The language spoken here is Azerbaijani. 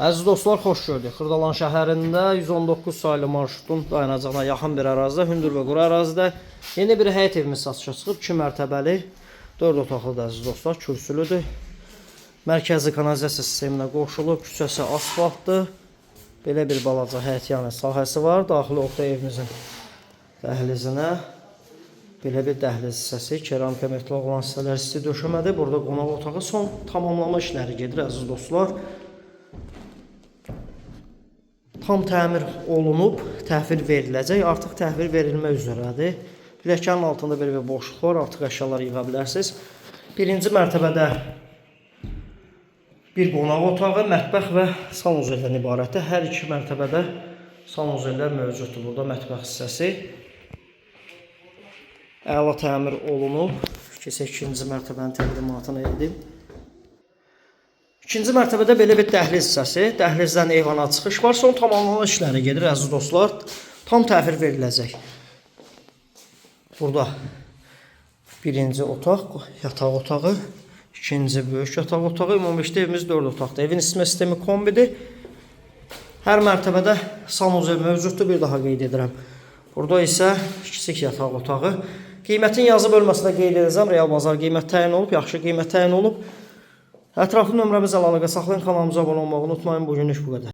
Əziz dostlar, xoş gördük. Xırdalan şəhərində 119 saylı marşrutun dayanacağına yaxın bir ərazidə, hündür və quru ərazidə yeni bir həyət evimiz satışa çıxıb. 2 mərtəbəli, 4 otaqlıdır əziz dostlar, kürsülüdür. Mərkəzi kanalizasiya sisteminə qoşulub, küçəsi asfaltdır. Belə bir balaca həyətyanı sahəsi var. Daxili oxta evimizin dəhlizinə belə bir dəhliz hissəsi, keramika metal olan hissələr isti döşəmədir. Burada qonaq otağı son tamamlama işləri gedir əziz dostlar. Tam təmir olunub, təhvil veriləcək. Artıq təhvil verilmə üzrədir. Pilləkənin altında belə bir boşluq var. Artıq əşyalar yığa bilərsiniz. Birinci mərtəbədə bir qonaq otağı, mətbəx və sanuzeldən ibarətdir. Hər iki mərtəbədə sanuzellər mövcuddur. Burada mətbəx hissəsi əla təmir olunub. Keçək ikinci mərtəbənin təqdimatını edib. İkinci mərtəbədə belə bir dəhliz hissəsi, dəhlizdən eyvana çıxış var. Son tamamlanan işləri gedir əziz dostlar. Tam təhvil veriləcək. Burada birinci otaq, yataq otağı, ikinci böyük yataq otağı, ümumilikdə evimiz 4 otaqdır. Evin isitmə sistemi kombidir. Hər mərtəbədə sanuzel mövcuddur, bir daha qeyd edirəm. Burada isə kiçik yataq otağı. Qiymətin yazı bölməsində qeyd edəcəm. Real bazar qiymət təyin olub, yaxşı qiymət təyin olub. Ətraflı nömrəmizlə əlaqə saxlayın, kanalımıza abunə olmağı unutmayın. Bugünlük bu qədər.